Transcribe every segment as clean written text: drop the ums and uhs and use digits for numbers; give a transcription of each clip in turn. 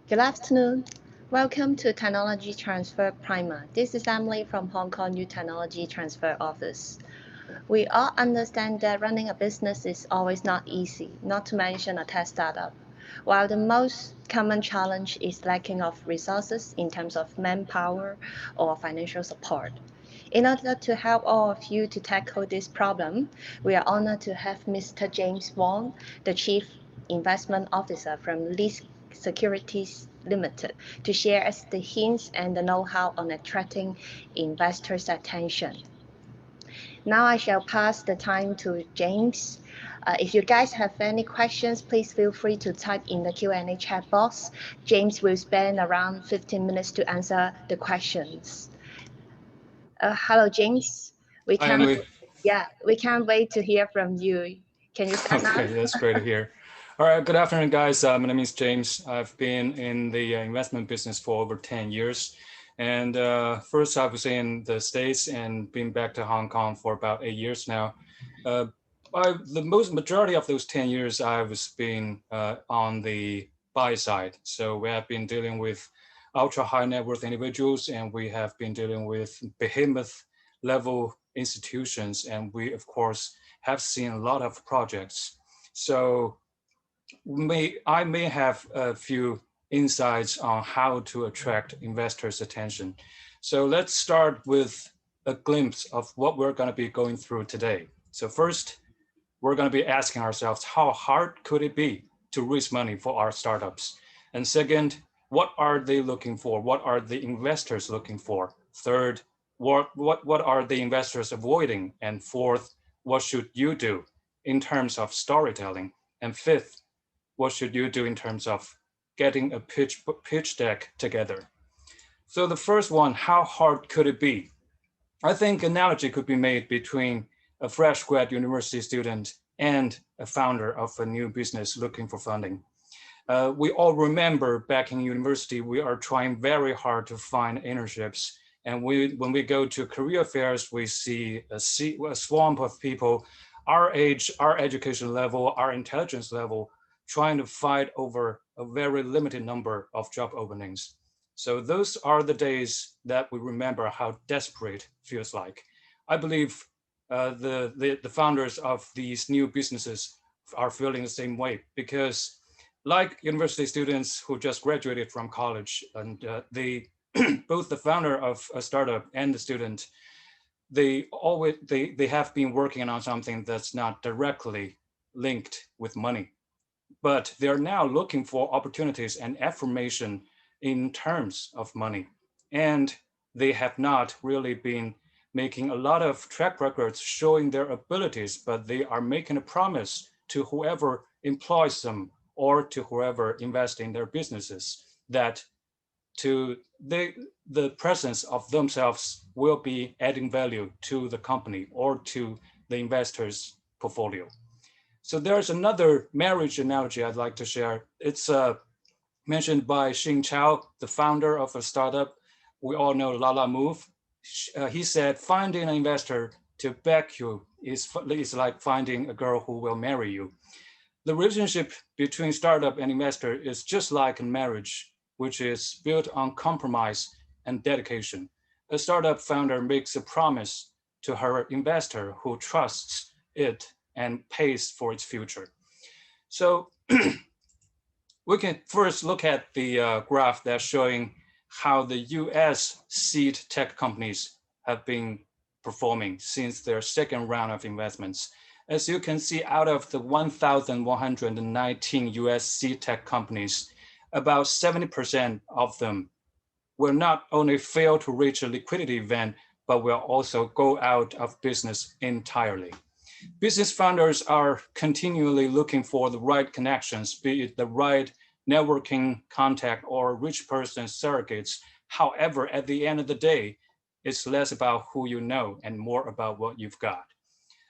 Good afternoon. Welcome to Technology Transfer Primer. This is Emily from Hong Kong New Technology Transfer Office. We all understand that running a business is always not easy, not to mention a tech startup. While the most common challenge is lacking of resources in terms of manpower or financial support. In order to help all of you to tackle this problem, we are honored to have Mr. James Wong, the Chief Investment Officer from Securities Limited, to share us the hints and the know-how on attracting investors' attention. Now I shall pass the time to James. If you guys have any questions, please feel free to type in the Q&A chat box. James will spend around 15 minutes to answer the questions. Hello, James. We Hi, can, Emily. yeah, we can't wait to hear from you. Can you start now? Okay, that's great to hear. All right, good afternoon, guys. My name is James. I've been in the investment business for over 10 years. And first, I was in the States and been back to Hong Kong for about 8 years now. The majority of those 10 years, I was been on the buy side. So we have been dealing with ultra high net worth individuals, and we have been dealing with behemoth level institutions. And we, of course, have seen a lot of projects. So I may have a few insights on how to attract investors' attention. So let's start with a glimpse of what we're going to be going through today. So first, we're going to be asking ourselves, how hard could it be to raise money for our startups? And second, what are they looking for? What are the investors looking for? Third, what are the investors avoiding? And fourth, what should you do in terms of storytelling? And fifth, what should you do in terms of getting a pitch deck together? So the first one, how hard could it be? I think an analogy could be made between a fresh grad university student and a founder of a new business looking for funding. We all remember back in university, we are trying very hard to find internships. And when we go to career fairs, we see a swamp of people, our age, our education level, our intelligence level, trying to fight over a very limited number of job openings. So those are the days that we remember how desperate feels like. I believe the founders of these new businesses are feeling the same way, because like university students who just graduated from college, and both the founder of a startup and the student, they have been working on something that's not directly linked with money, but they're now looking for opportunities and affirmation in terms of money. And they have not really been making a lot of track records showing their abilities, but they are making a promise to whoever employs them or to whoever invests in their businesses that the presence of themselves will be adding value to the company or to the investor's portfolio. So there's another marriage analogy I'd like to share. It's mentioned by Xing Chao, the founder of a startup. We all know Lala Move. He said, finding an investor to back you is like finding a girl who will marry you. The relationship between startup and investor is just like a marriage, which is built on compromise and dedication. A startup founder makes a promise to her investor who trusts it and pays for its future. So we can first look at the graph that's showing how the US seed tech companies have been performing since their second round of investments. As you can see, out of the 1,119 US seed tech companies, about 70% of them will not only fail to reach a liquidity event, but will also go out of business entirely. Business founders are continually looking for the right connections, be it the right networking contact or rich person surrogates. However, at the end of the day, it's less about who you know and more about what you've got.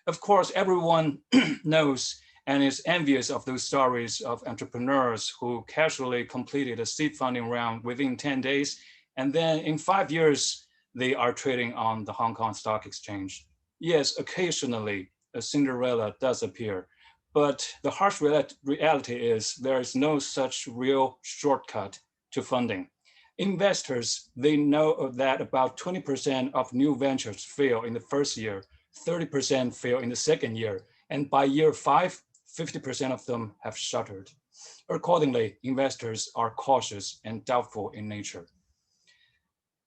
Of course, everyone knows and is envious of those stories of entrepreneurs who casually completed a seed funding round within 10 days, and then in 5 years, they are trading on the Hong Kong Stock Exchange. Yes, occasionally a Cinderella does appear, but the harsh reality is there is no such real shortcut to funding. Investors, they know that about 20% of new ventures fail in the first year, 30% fail in the second year, and by year 5, 50% of them have shuttered. Accordingly, investors are cautious and doubtful in nature.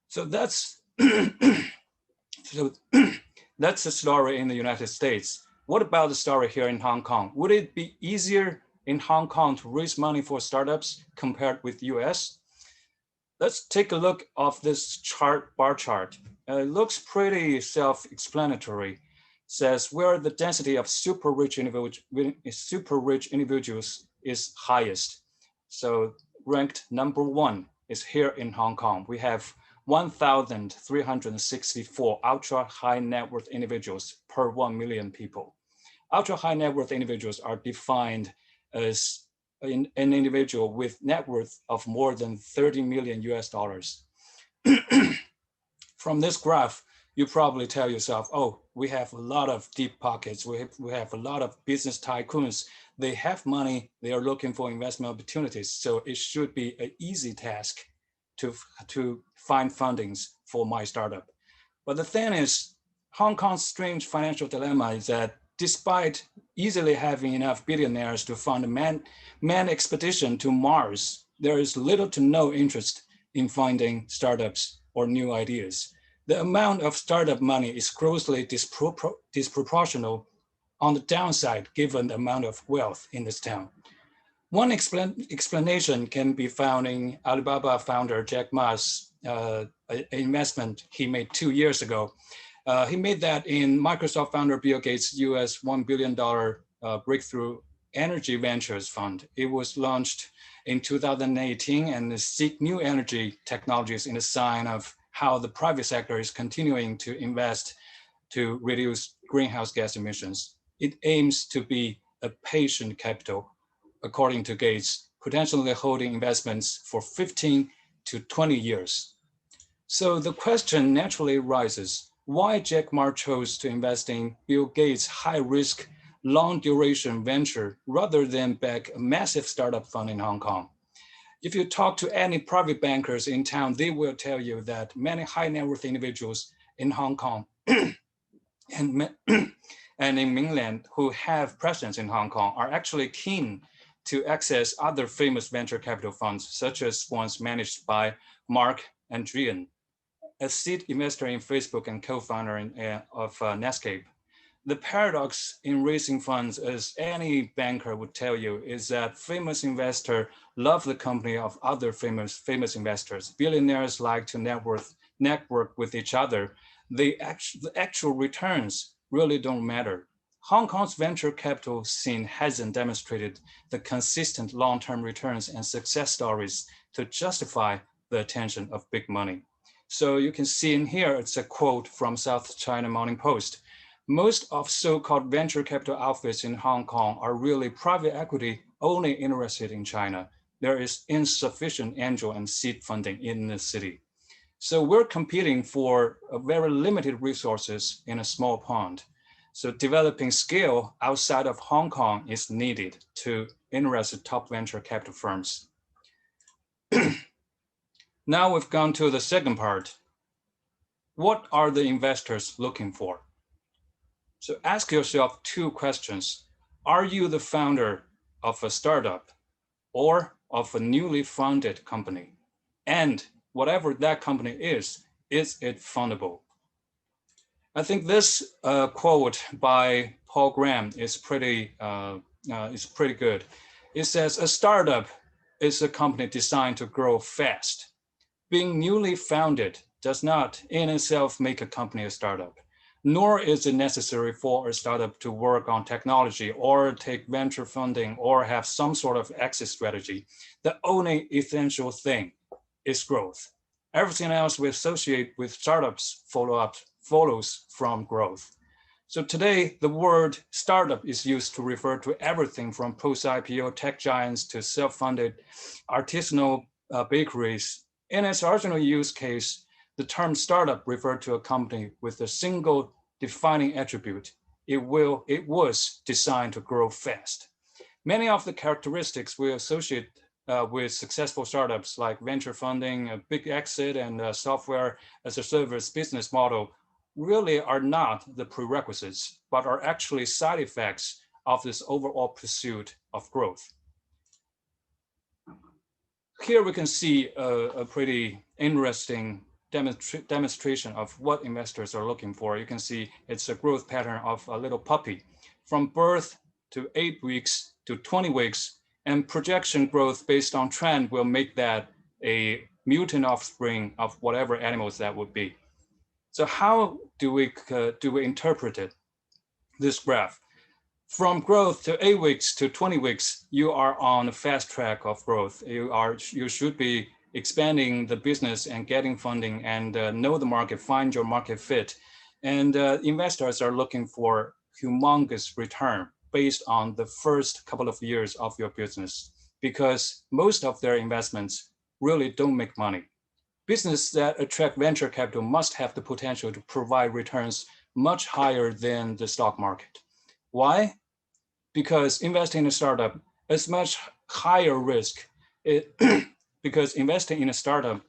So that's so that's the story in the United States. What about the story here in Hong Kong? Would it be easier in Hong Kong to raise money for startups compared with US? Let's take a look of this bar chart. It looks pretty self-explanatory. It says where the density of super rich individuals is highest. So ranked number 1 is here in Hong Kong. We have 1,364 ultra high net worth individuals per 1 million people. Ultra high net worth individuals are defined as an individual with net worth of more than 30 million US dollars. From this graph, you probably tell yourself, oh, we have a lot of deep pockets. We have a lot of business tycoons. They have money. They are looking for investment opportunities. So it should be an easy task to find fundings for my startup. But the thing is, Hong Kong's strange financial dilemma is that despite easily having enough billionaires to fund a manned expedition to Mars, there is little to no interest in finding startups or new ideas. The amount of startup money is grossly disproportional on the downside, given the amount of wealth in this town. One explanation can be found in Alibaba founder Jack Ma's investment he made 2 years ago. He made that in Microsoft founder Bill Gates' US $1 billion breakthrough energy ventures fund. It was launched in 2018 and seek new energy technologies in a sign of how the private sector is continuing to invest to reduce greenhouse gas emissions. It aims to be a patient capital, according to Gates, potentially holding investments for 15 to 20 years. So the question naturally arises, why Jack Ma chose to invest in Bill Gates' high-risk, long-duration venture rather than back a massive startup fund in Hong Kong? If you talk to any private bankers in town, they will tell you that many high net worth individuals in Hong Kong and in mainland who have presence in Hong Kong are actually keen to access other famous venture capital funds, such as ones managed by Mark Andreessen, a seed investor in Facebook and co-founder of Netscape. The paradox in raising funds, as any banker would tell you, is that famous investors love the company of other famous investors. Billionaires like to network with each other. The actual returns really don't matter. Hong Kong's venture capital scene hasn't demonstrated the consistent long-term returns and success stories to justify the attention of big money. So you can see in here, it's a quote from South China Morning Post. Most of so-called venture capital outfits in Hong Kong are really private equity only interested in China. There is insufficient angel and seed funding in the city. So we're competing for very limited resources in a small pond. So developing scale outside of Hong Kong is needed to interest top venture capital firms. Now we've gone to the second part. What are the investors looking for? So ask yourself 2 questions. Are you the founder of a startup or of a newly founded company? And whatever that company is it fundable? I think this quote by Paul Graham is pretty good. It says, a startup is a company designed to grow fast. Being newly founded does not in itself make a company a startup, nor is it necessary for a startup to work on technology or take venture funding or have some sort of exit strategy. The only essential thing is growth. Everything else we associate with startups follows from growth. So today, the word startup is used to refer to everything from post-IPO tech giants to self-funded artisanal bakeries. In its original use case, the term startup referred to a company with a single defining attribute. It was designed to grow fast. Many of the characteristics we associate with successful startups like venture funding, a big exit, and software as a service business model really are not the prerequisites, but are actually side effects of this overall pursuit of growth. Here we can see a pretty interesting demonstration of what investors are looking for. You can see it's a growth pattern of a little puppy from birth to 8 weeks to 20 weeks, and projection growth based on trend will make that a mutant offspring of whatever animals that would be. So how do we interpret it, this graph? From growth to 8 weeks to 20 weeks, you are on a fast track of growth. You should be expanding the business and getting funding and know the market, find your market fit. And investors are looking for humongous return based on the first couple of years of your business, because most of their investments really don't make money. Businesses that attract venture capital must have the potential to provide returns much higher than the stock market. Why? Because investing in a startup is much higher risk. Because investing in a startup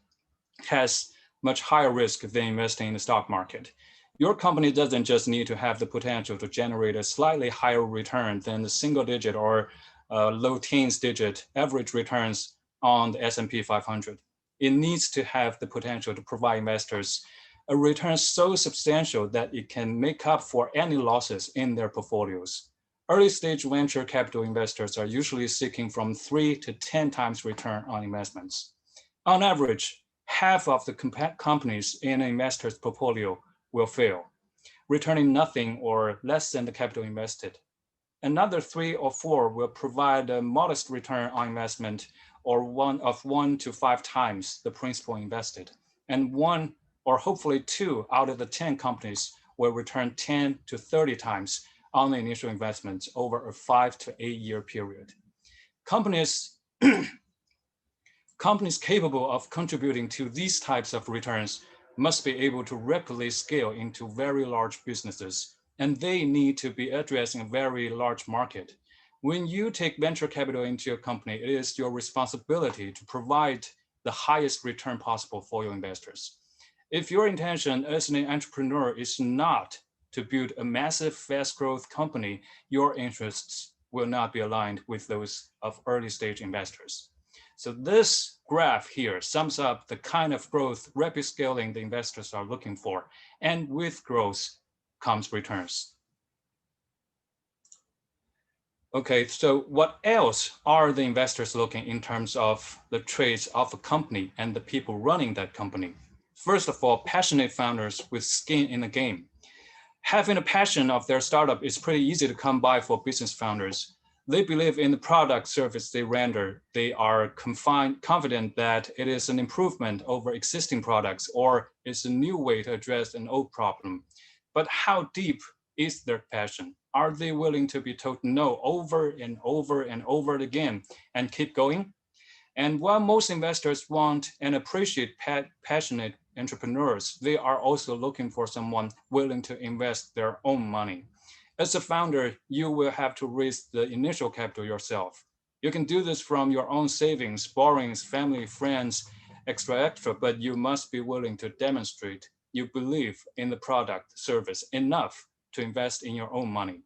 has much higher risk than investing in the stock market. Your company doesn't just need to have the potential to generate a slightly higher return than the single digit or low teens digit average returns on the S&P 500. It needs to have the potential to provide investors a return so substantial that it can make up for any losses in their portfolios. Early stage venture capital investors are usually seeking from 3 to 10 times return on investments. On average, half of the companies in an investor's portfolio will fail, returning nothing or less than the capital invested. Another 3 or 4 will provide a modest return on investment or 1 to 5 times the principal invested. And 1 or hopefully 2 out of the 10 companies will return 10 to 30 times on the initial investments over a 5 to 8 year period. Companies capable of contributing to these types of returns must be able to rapidly scale into very large businesses, and they need to be addressing a very large market. When you take venture capital into your company, it is your responsibility to provide the highest return possible for your investors. If your intention as an entrepreneur is not to build a massive fast growth company, your interests will not be aligned with those of early stage investors. So this graph here sums up the kind of growth, rapid scaling the investors are looking for. And with growth comes returns. Okay, so what else are the investors looking in terms of the traits of a company and the people running that company? First of all, passionate founders with skin in the game. Having a passion of their startup is pretty easy to come by for business founders. They believe in the product service they render. They are confident that it is an improvement over existing products or is a new way to address an old problem. But how deep is their passion? Are they willing to be told no over and over and over again and keep going? And while most investors want and appreciate passionate entrepreneurs, they are also looking for someone willing to invest their own money. As a founder, you will have to raise the initial capital yourself. You can do this from your own savings, borrowings, family, friends, extra, but you must be willing to demonstrate you believe in the product, service enough to invest in your own money.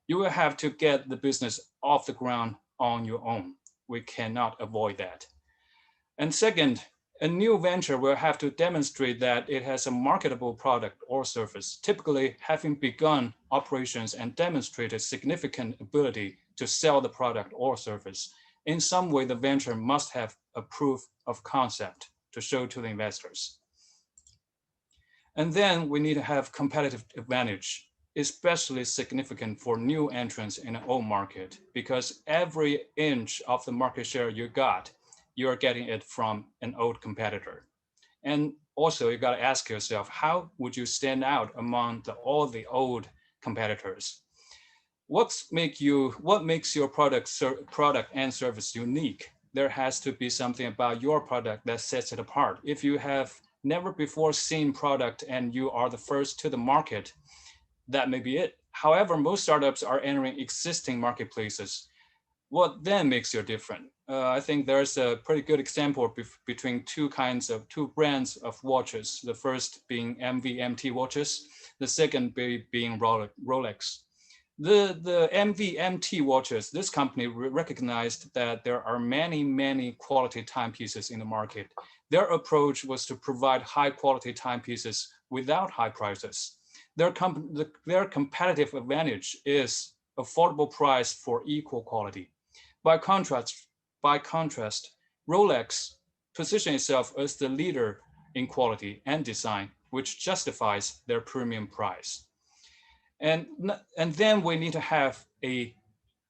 You will have to get the business off the ground on your own. We cannot avoid that. And second, a new venture will have to demonstrate that it has a marketable product or service, typically having begun operations and demonstrated significant ability to sell the product or service. In some way, the venture must have a proof of concept to show to the investors. And then we need to have competitive advantage, especially significant for new entrants in an old market, because every inch of the market share you got, you're getting it from an old competitor. And also you got to ask yourself, how would you stand out among all the old competitors? What makes your product and service unique? There has to be something about your product that sets it apart. If you have never before seen product and you are the first to the market, that may be it. However, most startups are entering existing marketplaces. What then makes you different? I think there's a pretty good example between two brands of watches. The first being MVMT watches, the second being Rolex. The MVMT watches, this company recognized that there are many quality timepieces in the market. Their approach was to provide high quality timepieces without high prices. Their competitive advantage is affordable price for equal quality. By contrast, by contrast, Rolex positions itself as the leader in quality and design, which justifies their premium price. And, and then we need to have a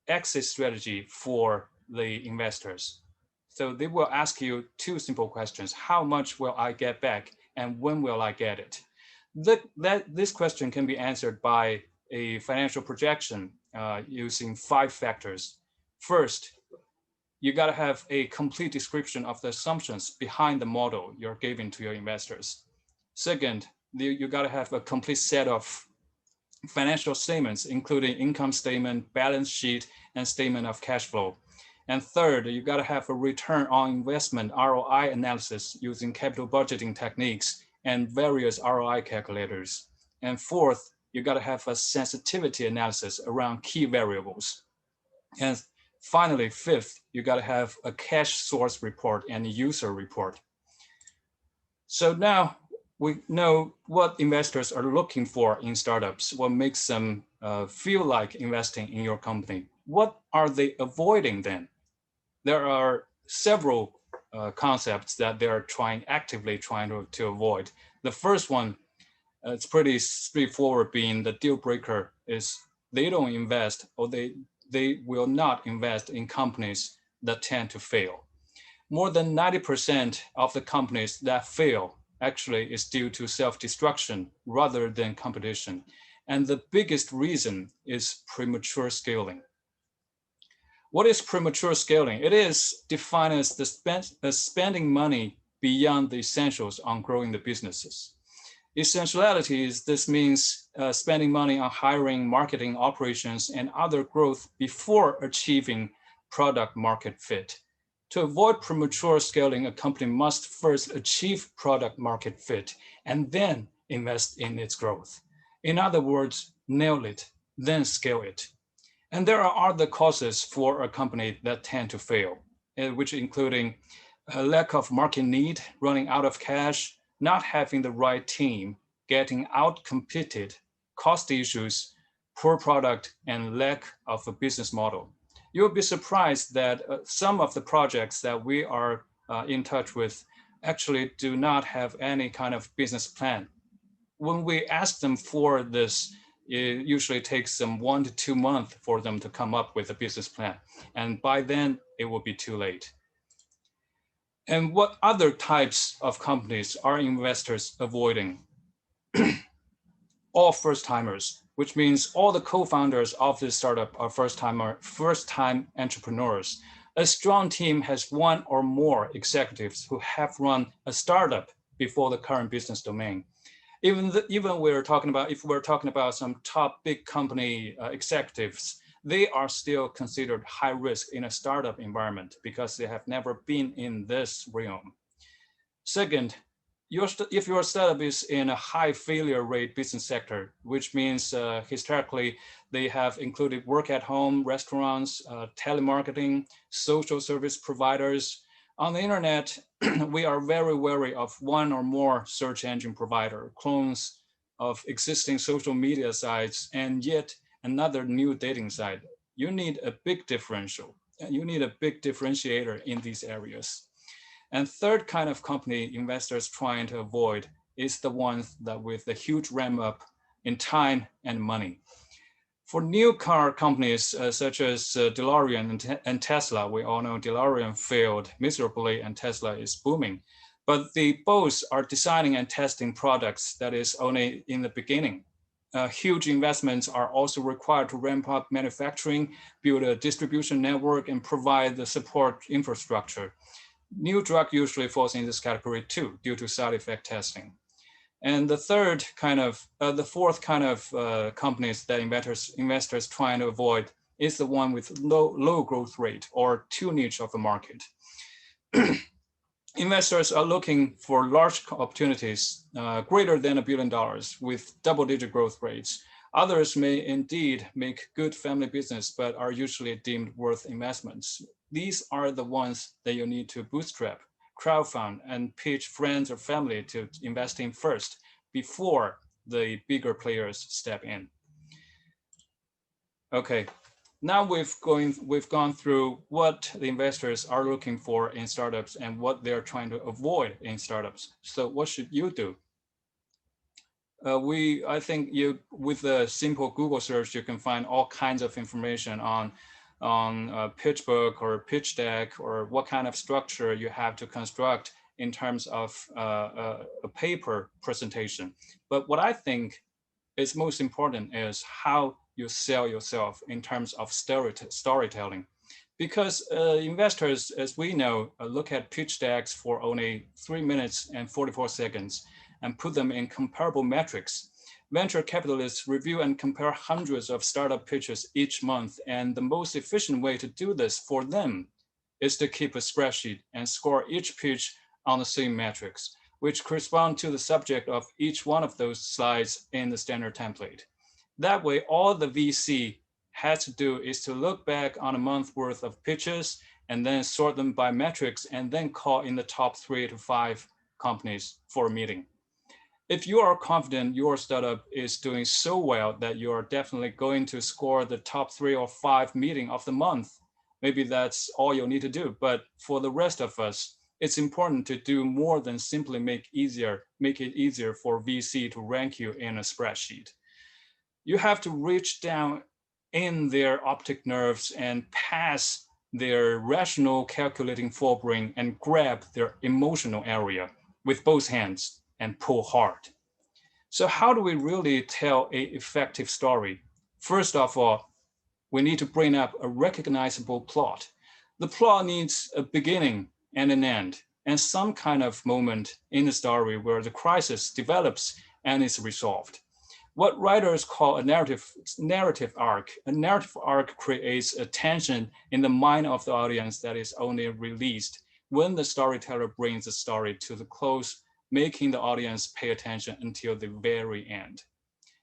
exit strategy for the investors. So they will ask you two simple questions. How much will I get back and when will I get it? This question can be answered by a financial projection using 5 factors. First, you got to have a complete description of the assumptions behind the model you're giving to your investors. Second, you got to have a complete set of financial statements, including income statement, balance sheet, and statement of cash flow. And third, you got to have a return on investment ROI analysis using capital budgeting techniques and various ROI calculators. And fourth, you got to have a sensitivity analysis around key variables. And finally, fifth, you got to have a cash source report and a user report. So now we know what investors are looking for in startups, what makes them feel like investing in your company. What are they avoiding then? There are several concepts that they're actively trying to avoid. The first one, it's pretty straightforward, being the deal breaker is they don't invest, or they will not invest in companies that tend to fail. More than 90% of the companies that fail actually is due to self-destruction rather than competition. And the biggest reason is premature scaling. What is premature scaling? It is defined as spending money beyond the essentials on growing the businesses. Essentialities, this means spending money on hiring, marketing, operations, and other growth before achieving product market fit. To avoid premature scaling, a company must first achieve product market fit and then invest in its growth. In other words, nail it, then scale it. And there are other causes for a company that tend to fail, which including a lack of market need, running out of cash, not having the right team, getting out-competed, cost issues, poor product, and lack of a business model. You'll be surprised that some of the projects that we are in touch with actually do not have any kind of business plan. When we ask them for this, it usually takes them 1 to 2 months for them to come up with a business plan. And by then, it will be too late. And what other types of companies are investors avoiding? All first-timers, which means all the co-founders of this startup are first-time entrepreneurs. A strong team has one or more executives who have run a startup before the current business domain. Even if we're talking about some top big company executives, they are still considered high risk in a startup environment because they have never been in this realm. Second, if your startup is in a high failure rate business sector, which means historically they have included work at home, restaurants, telemarketing, social service providers. On the internet, we are very wary of one or more search engine provider, clones of existing social media sites, and yet another new dating site. You need a big differential. You need a big differentiator in these areas. And third kind of company investors trying to avoid is the ones that with a huge ramp up in time and money. For new car companies such as DeLorean and Tesla, we all know DeLorean failed miserably and Tesla is booming. But they both are designing and testing products that is only in the beginning. Huge investments are also required to ramp up manufacturing, build a distribution network, and provide the support infrastructure. New drug usually falls in this category too, due to side effect testing. And the fourth kind of companies that investors trying to avoid is the one with low growth rate or too niche of a market. Investors are looking for large opportunities greater than $1 billion with double-digit growth rates. Others may indeed make good family business, but are usually deemed worth investments. These are the ones that you need to bootstrap, crowdfund, and pitch friends or family to invest in first before the bigger players step in. Okay, now we've gone through what the investors are looking for in startups and what they're trying to avoid in startups. So what should you do? I think with a simple Google search, you can find all kinds of information on pitch book or pitch deck or what kind of structure you have to construct in terms of a paper presentation. But what I think is most important is how you sell yourself in terms of storytelling. Because investors, as we know, look at pitch decks for only 3 minutes and 44 seconds and put them in comparable metrics. Venture capitalists review and compare hundreds of startup pitches each month, and the most efficient way to do this for them is to keep a spreadsheet and score each pitch on the same metrics, which correspond to the subject of each one of those slides in the standard template. That way, all the VC has to do is to look back on a month worth of pitches and then sort them by metrics and then call in the top 3 to 5 companies for a meeting. If you are confident your startup is doing so well that you are definitely going to score the top 3 or 5 meeting of the month, maybe that's all you'll need to do. But for the rest of us, it's important to do more than simply make it easier for VC to rank you in a spreadsheet. You have to reach down in their optic nerves and pass their rational calculating forebrain and grab their emotional area with both hands and pull hard. So how do we really tell an effective story? First of all, we need to bring up a recognizable plot. The plot needs a beginning and an end, and some kind of moment in the story where the crisis develops and is resolved. What writers call a narrative arc. A narrative arc creates a tension in the mind of the audience that is only released when the storyteller brings the story to the close, making the audience pay attention until the very end.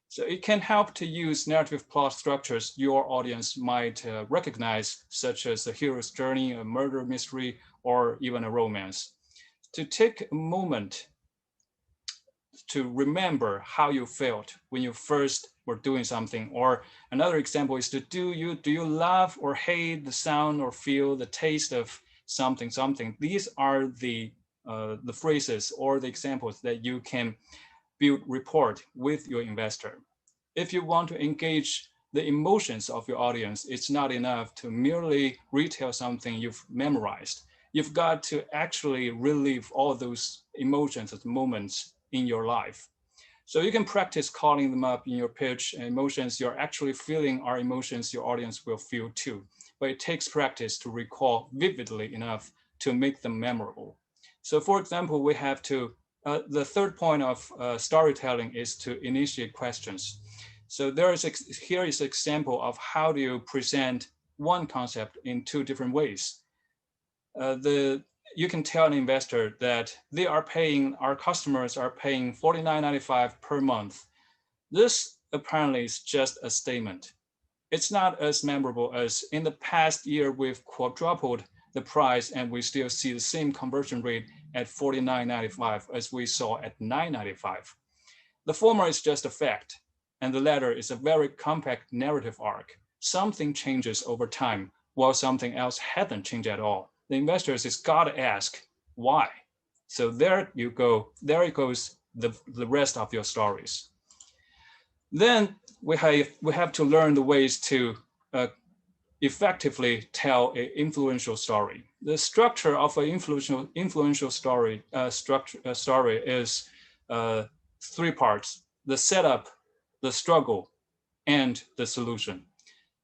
So it can help to use narrative plot structures your audience might recognize, such as a hero's journey, a murder mystery, or even a romance. To take a moment to remember how you felt when you first were doing something. Or another example is to do you love or hate the sound or feel the taste of something. These are the phrases or the examples that you can build rapport with your investor. If you want to engage the emotions of your audience, it's not enough to merely retell something you've memorized. You've got to actually relive all those emotions and moments in your life. So you can practice calling them up in your pitch. Emotions you're actually feeling are emotions your audience will feel too. But it takes practice to recall vividly enough to make them memorable. So for example, we have to, the third point of storytelling is to initiate questions. So here is an example of how do you present one concept in 2 different ways. You can tell an investor that our customers are paying $49.95 per month. This apparently is just a statement. It's not as memorable as in the past year we've quadrupled the price and we still see the same conversion rate at $49.95 as we saw at $9.95. The former is just a fact, and the latter is a very compact narrative arc. Something changes over time while something else hasn't changed at all. The investors has got to ask why. So there you go. There it goes, the rest of your stories. Then we have to learn the ways to effectively tell an influential story. The structure of an influential story is 3 parts: the setup, the struggle, and the solution.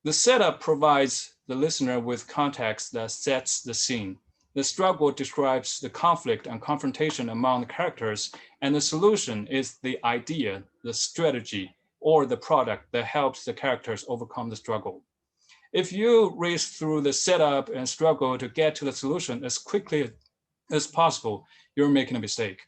The setup provides the listener with context that sets the scene. The struggle describes the conflict and confrontation among the characters, and the solution is the idea, the strategy, or the product that helps the characters overcome the struggle. If you race through the setup and struggle to get to the solution as quickly as possible, you're making a mistake.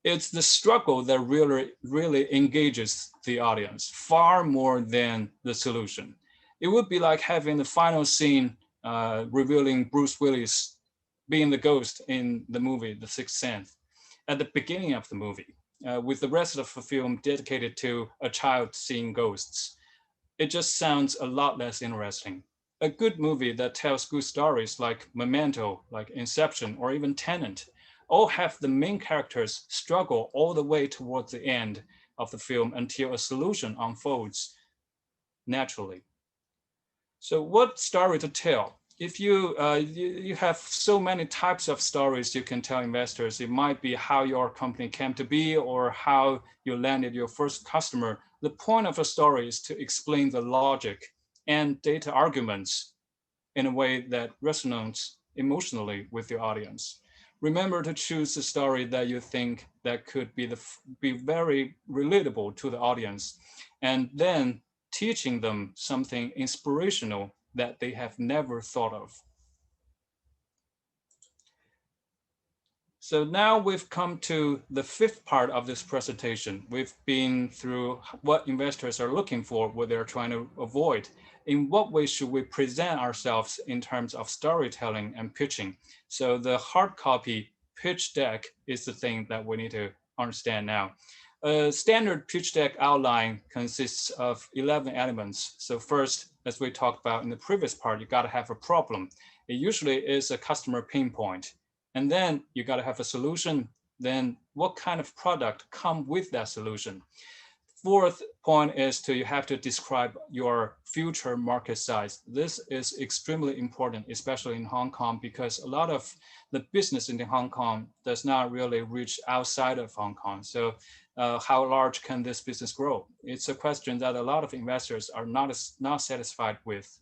It's the struggle that really engages the audience far more than the solution. It would be like having the final scene revealing Bruce Willis being the ghost in the movie The Sixth Sense at the beginning of the movie, with the rest of the film dedicated to a child seeing ghosts. It just sounds a lot less interesting. A good movie that tells good stories like Memento, like Inception, or even Tenet, all have the main characters struggle all the way towards the end of the film until a solution unfolds naturally. So what story to tell? If you have so many types of stories you can tell investors, it might be how your company came to be or how you landed your first customer. The point of a story is to explain the logic and data arguments in a way that resonates emotionally with your audience. Remember to choose a story that you think that could be very relatable to the audience, and then teaching them something inspirational that they have never thought of. So now we've come to the fifth part of this presentation. We've been through what investors are looking for, what they're trying to avoid. In what way should we present ourselves in terms of storytelling and pitching? So the hard copy pitch deck is the thing that we need to understand now. A standard pitch deck outline consists of 11 elements. So first, as we talked about in the previous part, you got to have a problem. It usually is a customer pain point. And then you got to have a solution. Then what kind of product come with that solution? Fourth point is you have to describe your future market size. This is extremely important, especially in Hong Kong, because a lot of the business in Hong Kong does not really reach outside of Hong Kong. So how large can this business grow? It's a question that a lot of investors are not satisfied with.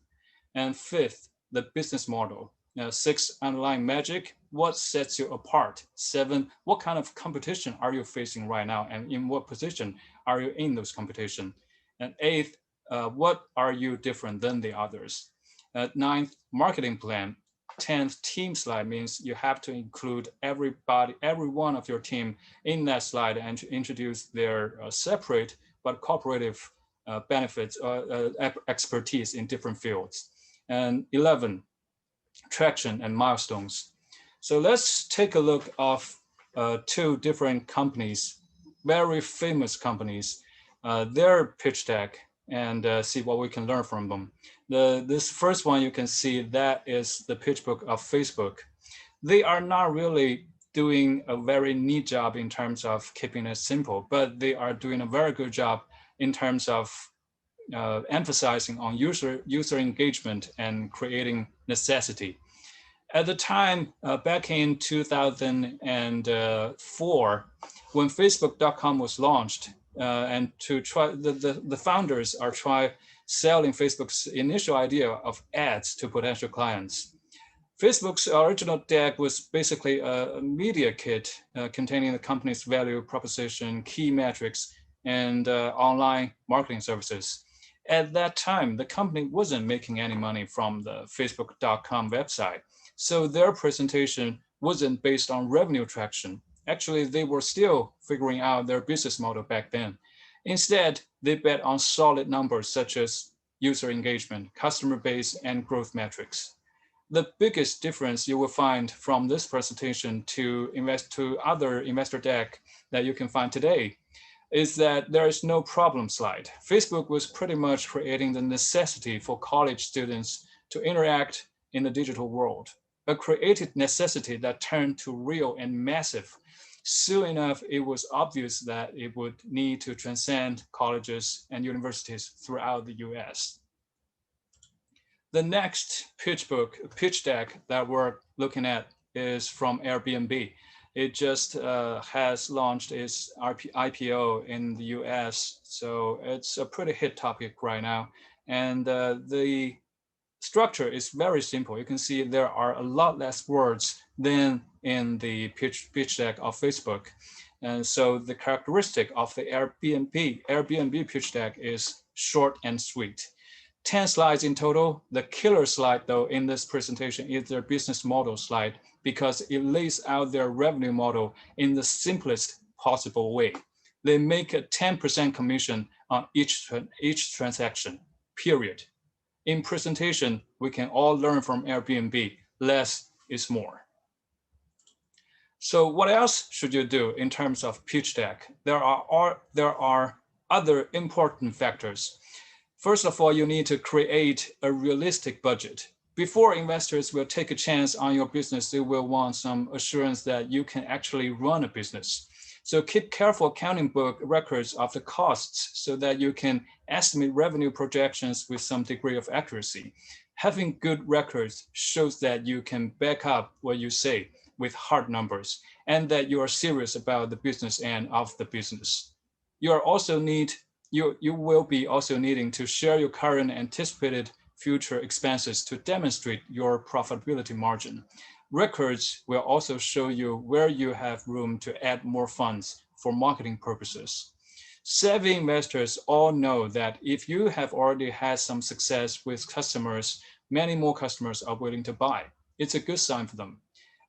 And fifth, the business model. Six, underlying magic. What sets you apart? Seven, what kind of competition are you facing right now, and in what position are you in those competition? And eighth, what are you different than the others? Ninth, marketing plan. 10th, team slide means you have to include everybody, every one of your team in that slide and to introduce their separate but cooperative benefits or expertise in different fields. And 11, traction and milestones. So let's take a look of two different companies, very famous companies, their pitch deck, and see what we can learn from them. This first one you can see, that is the pitch book of Facebook. They are not really doing a very neat job in terms of keeping it simple, but they are doing a very good job in terms of emphasizing on user engagement and creating necessity. At the time, back in 2004, when Facebook.com was launched, and to try the founders are try selling Facebook's initial idea of ads to potential clients. Facebook's original deck was basically a media kit containing the company's value proposition, key metrics, and online marketing services. At that time, the company wasn't making any money from the Facebook.com website. So their presentation wasn't based on revenue traction. Actually, they were still figuring out their business model back then. Instead, they bet on solid numbers such as user engagement, customer base, and growth metrics. The biggest difference you will find from this presentation to other investor deck that you can find today is that there is no problem slide. Facebook was pretty much creating the necessity for college students to interact in the digital world, a created necessity that turned to real and massive. Soon enough, it was obvious that it would need to transcend colleges and universities throughout the US. The next pitch deck that we're looking at is from Airbnb. It just has launched its IPO in the US, so it's a pretty hit topic right now. And the structure is very simple. You can see there are a lot less words than in the pitch deck of Facebook. And so the characteristic of the Airbnb pitch deck is short and sweet. 10 slides in total. The killer slide though in this presentation is their business model slide because it lays out their revenue model in the simplest possible way. They make a 10% commission on each transaction, period. In presentation, we can all learn from Airbnb, less is more. So what else should you do in terms of pitch deck? There are other important factors. First of all, you need to create a realistic budget. Before investors will take a chance on your business, they will want some assurance that you can actually run a business. So keep careful accounting book records of the costs so that you can estimate revenue projections with some degree of accuracy. Having good records shows that you can back up what you say with hard numbers and that you are serious about the business end of the business. You will be also needing to share your current anticipated future expenses to demonstrate your profitability margin. Records will also show you where you have room to add more funds for marketing purposes. Savvy investors all know that if you have already had some success with customers, many more customers are willing to buy. It's a good sign for them.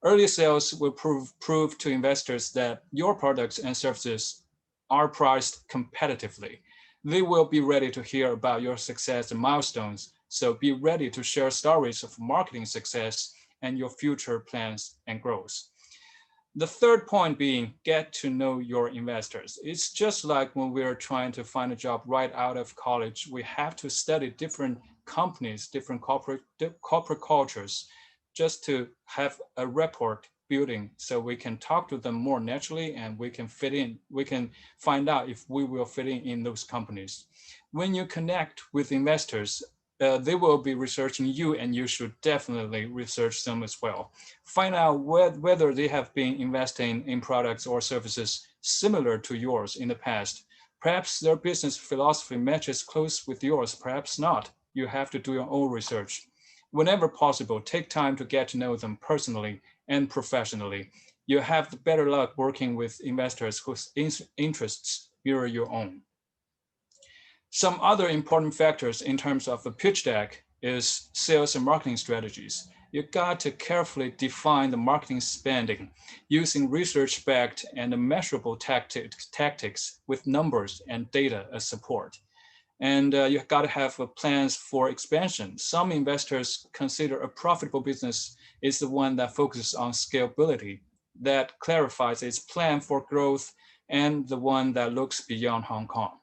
Early sales will prove to investors that your products and services are priced competitively. They will be ready to hear about your success and milestones, so be ready to share stories of marketing success and your future plans and growth. The third point being get to know your investors. It's just like when we're trying to find a job right out of college, we have to study different companies, different corporate cultures, just to have a rapport building so we can talk to them more naturally and we can fit in. We can find out if we will fit in those companies. When you connect with investors, they will be researching you and you should definitely research them as well. Find out whether they have been investing in products or services similar to yours in the past. Perhaps their business philosophy matches close with yours, perhaps not. You have to do your own research. Whenever possible, take time to get to know them personally and professionally. You have the better luck working with investors whose interests mirror your own. Some other important factors in terms of the pitch deck is sales and marketing strategies. You got to carefully define the marketing spending using research-backed and measurable tactics with numbers and data as support. And you got to have plans for expansion. Some investors consider a profitable business is the one that focuses on scalability, that clarifies its plan for growth, and the one that looks beyond Hong Kong.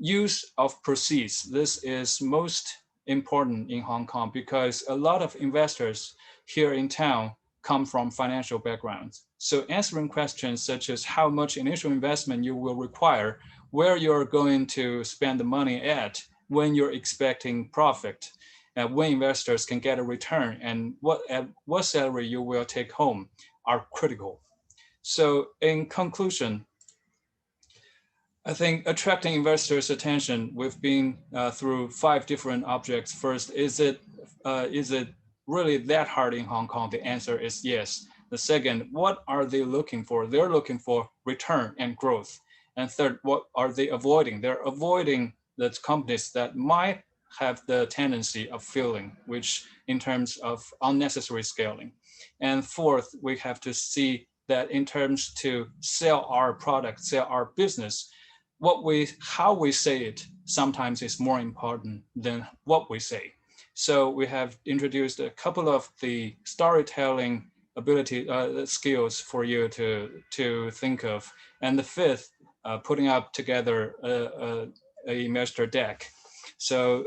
Use of proceeds. This is most important in Hong Kong because a lot of investors here in town come from financial backgrounds. So answering questions such as how much initial investment you will require, where you're going to spend the money at, when you're expecting profit, when investors can get a return, and what salary you will take home are critical. So in conclusion, I think attracting investors' attention, we've been through 5 different objects. First, is it really that hard in Hong Kong? The answer is yes. The second, what are they looking for? They're looking for return and growth. And third, what are they avoiding? They're avoiding the companies that might have the tendency of failing, which in terms of unnecessary scaling. And fourth, we have to see that in terms to sell our product, sell our business, how we say it sometimes is more important than what we say. So we have introduced a couple of the storytelling ability skills for you to think of, and the fifth, putting up together a master deck. So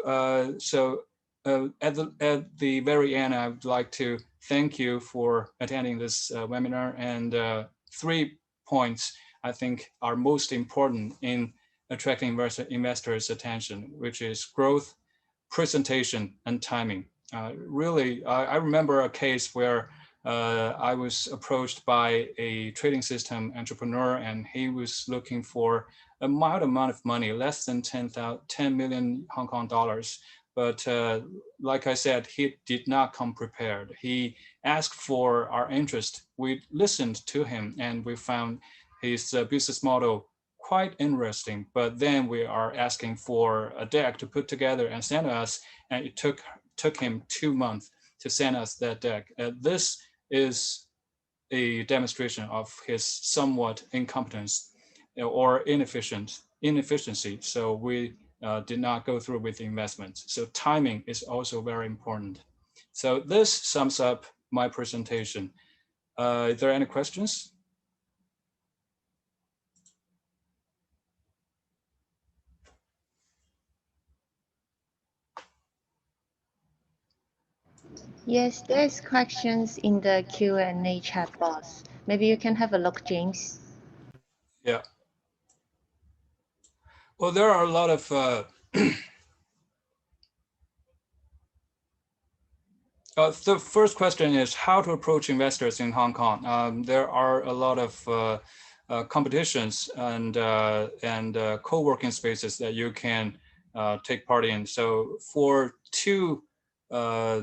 at the very end, I would like to thank you for attending this webinar, and 3 points I think are most important in attracting investors' attention, which is growth, presentation, and timing. Really, I remember a case where I was approached by a trading system entrepreneur, and he was looking for a mild amount of money, less than 10 million Hong Kong dollars. But like I said, he did not come prepared. He asked for our interest. We listened to him, and we found his business model quite interesting, but then we are asking for a deck to put together and send us, and it took him 2 months to send us that deck. This is a demonstration of his somewhat incompetence or inefficiency. So we did not go through with the investment. So timing is also very important. So this sums up my presentation. Is there any questions? Yes, there's questions in the Q&A chat box. Maybe you can have a look, James. Yeah. Well, there are a lot of the first question is how to approach investors in Hong Kong. There are a lot of competitions and co-working spaces that you can take part in. So uh,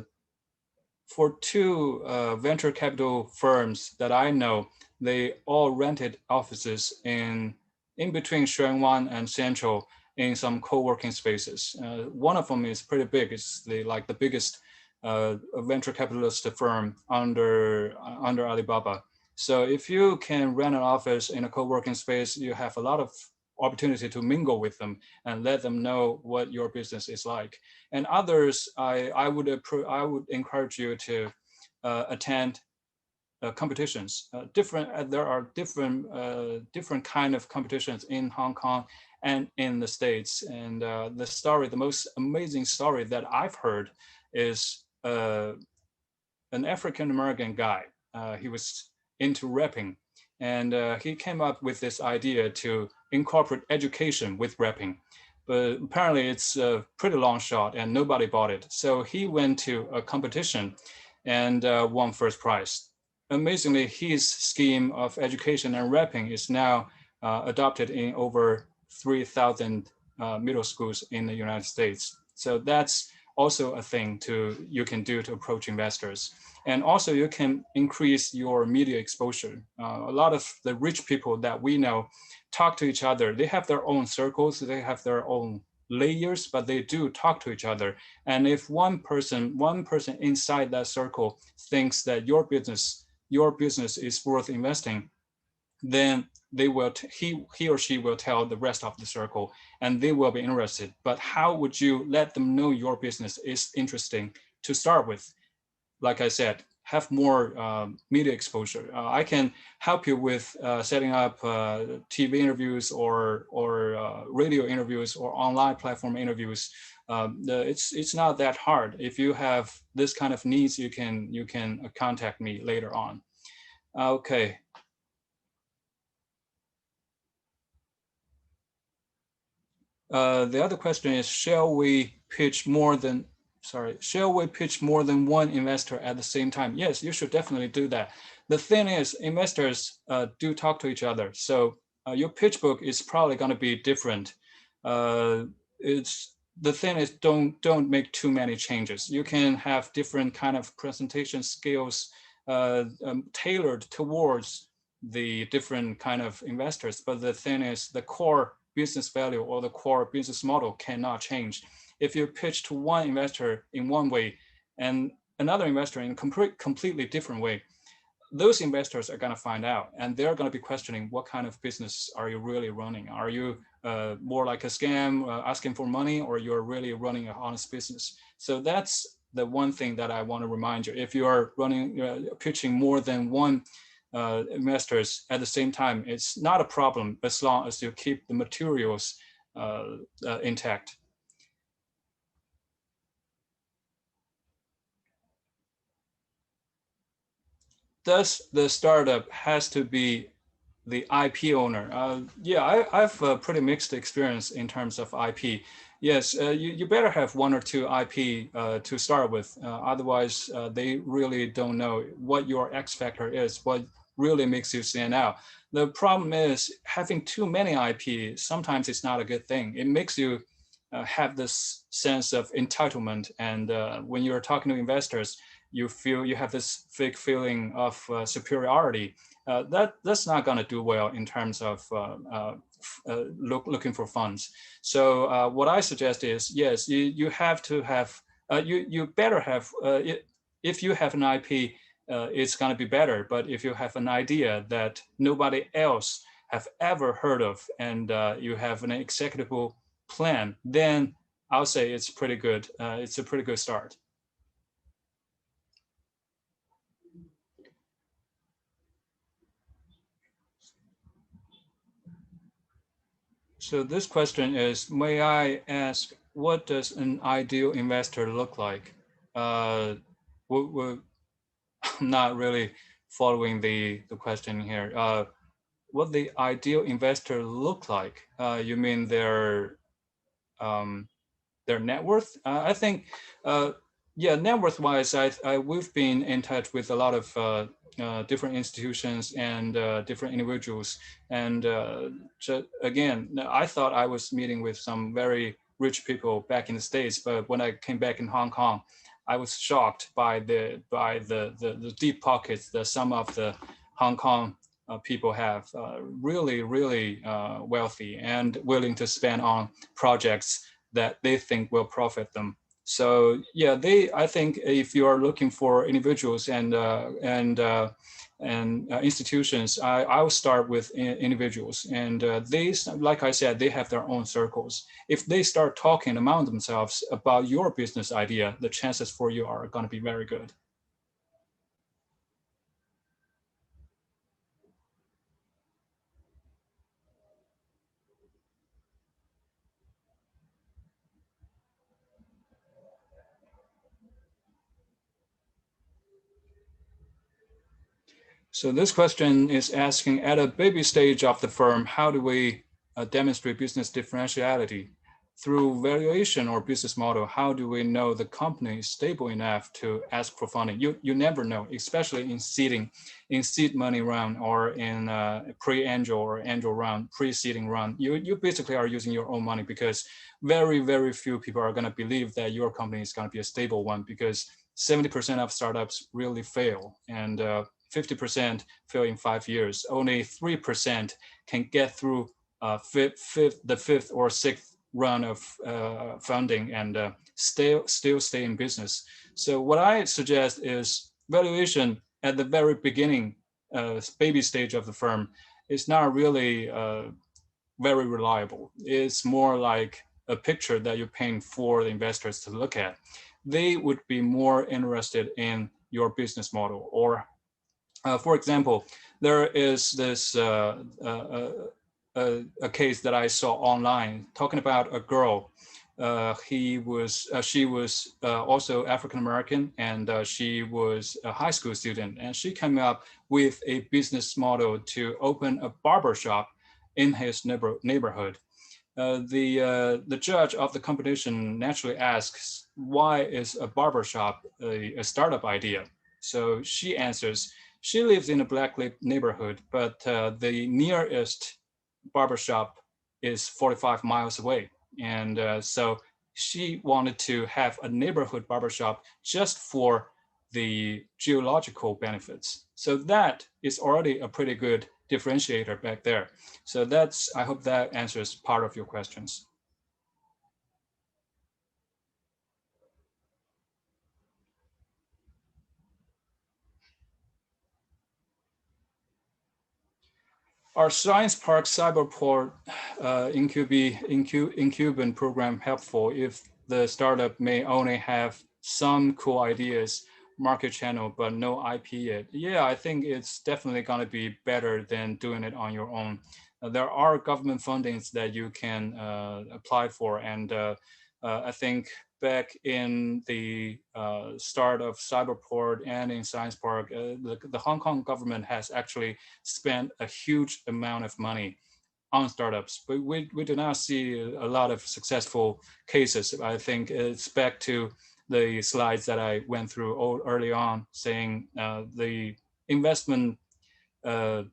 for two venture capital firms that I know, they all rented offices in between Sheung Wan and Central in some co-working spaces. One of them is pretty big. It's the biggest venture capitalist firm under Alibaba. So if you can rent an office in a co-working space, you have a lot of opportunity to mingle with them and let them know what your business is like. And others, I would encourage you to attend competitions. There are different kind of competitions in Hong Kong and in the States. And the most amazing story that I've heard is an African American guy. He was into rapping, and he came up with this idea to incorporate education with rapping. But apparently, it's a pretty long shot, and nobody bought it. So he went to a competition and won first prize. Amazingly, his scheme of education and rapping is now adopted in over 3,000 middle schools in the United States. So that's also a thing you can do to approach investors. And also you can increase your media exposure. A lot of the rich people that we know talk to each other. They have their own circles, they have their own layers, but they do talk to each other. And if one person inside that circle thinks that your business is worth investing, then he or she will tell the rest of the circle and they will be interested. But how would you let them know your business is interesting to start with? Like I said, have more media exposure. I can help you with setting up TV interviews or radio interviews or online platform interviews. It's not that hard. If you have this kind of needs, you can contact me later on. Okay. The other question is, shall we pitch more than one investor at the same time? Yes, you should definitely do that. The thing is, investors do talk to each other. So your pitch book is probably going to be different. The thing is, don't make too many changes. You can have different kind of presentation skills tailored towards the different kind of investors. But the thing is, the core business value or the core business model cannot change. If you pitch to one investor in one way and another investor in a completely different way, those investors are going to find out and they're going to be questioning, what kind of business are you really running? Are you more like a scam asking for money, or you're really running an honest business? So that's the one thing that I want to remind you. If you are pitching more than one investors at the same time, it's not a problem as long as you keep the materials intact. Does the startup has to be the IP owner? Yeah, I've a pretty mixed experience in terms of IP. Yes, you better have one or two IP to start with. Otherwise, they really don't know what your X factor is, what really makes you stand out. The problem is having too many IP, sometimes it's not a good thing. It makes you have this sense of entitlement. And when you're talking to investors, you have this fake feeling of superiority. that's not going to do well in terms of looking for funds. So what I suggest is, yes, you have to have, you better have, if you have an IP, it's going to be better. But if you have an idea that nobody else have ever heard of, and you have an executable plan, then I'll say it's pretty good. It's a pretty good start. So this question is, may I ask, what does an ideal investor look like? I'm not really following the question here. What the ideal investor look like? You mean um, their net worth? I think, yeah, net worth wise, we've been in touch with a lot of different institutions and different individuals. And again, I thought I was meeting with some very rich people back in the States, but when I came back in Hong Kong, I was shocked by the deep pockets that some of the Hong Kong people have, really wealthy and willing to spend on projects that they think will profit them. So yeah, I think if you are looking for individuals and institutions, I will start with individuals, and these, like I said, they have their own circles. If they start talking among themselves about your business idea, the chances for you are going to be very good. So this question is asking, at a baby stage of the firm, how do we demonstrate business differentiality? Through valuation or business model, how do we know the company is stable enough to ask for funding? You never know, especially in seed money round, or in pre-angel or angel round, pre-seeding round. You basically are using your own money, because very few people are going to believe that your company is going to be a stable one, because 70% of startups really fail, and 50% fail in 5 years. Only 3% can get through the fifth or sixth run of funding and still stay in business. So what I suggest is valuation at the very beginning, baby stage of the firm, is not really very reliable. It's more like a picture that you paint for the investors to look at. They would be more interested in your business model, or for example, there is this a case that I saw online talking about a girl. She was also African American, and she was a high school student, and she came up with a business model to open a barber shop in his neighborhood. The judge of the competition naturally asks, why is a barbershop a startup idea? So she answers, she lives in a black neighborhood, but the nearest barbershop is 45 miles away. And so she wanted to have a neighborhood barbershop just for the geological benefits. So that is already a pretty good differentiator back there. So I hope that answers part of your questions. Our Science Park Cyberport incubant program helpful if the startup may only have some cool ideas, market channel, but no IP yet? Yeah, I think it's definitely going to be better than doing it on your own. There are government fundings that you can apply for, and I think back in the start of Cyberport and in Science Park, the Hong Kong government has actually spent a huge amount of money on startups, but we do not see a lot of successful cases. I think it's back to the slides that I went through early on, saying the investment uh,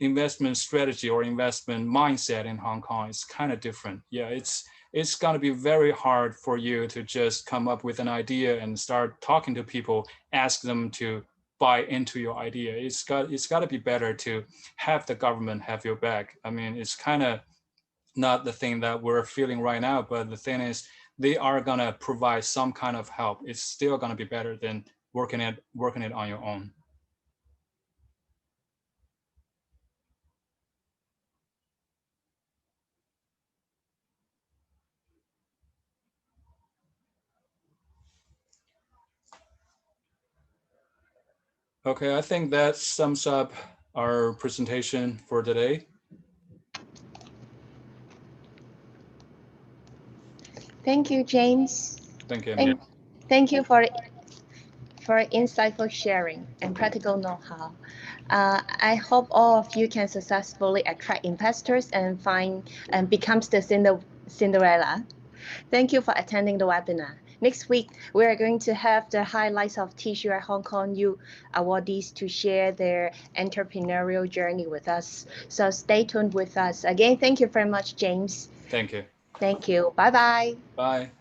investment strategy or investment mindset in Hong Kong is kind of different. Yeah, it's going to be very hard for you to just come up with an idea and start talking to people, ask them to buy into your idea. It's got to be better to have the government have your back. I mean, it's kind of not the thing that we're feeling right now, but the thing is they are gonna provide some kind of help. It's still gonna be better than working it on your own. Okay, I think that sums up our presentation for today. Thank you, James. Thank you. Thank you for insightful sharing and practical know-how. I hope all of you can successfully attract investors and becomes the Cinderella. Thank you for attending the webinar. Next week, we are going to have the highlights of TCI Hong Kong U awardees to share their entrepreneurial journey with us. So stay tuned with us. Again, thank you very much, James. Thank you. Thank you. Bye-bye. Bye.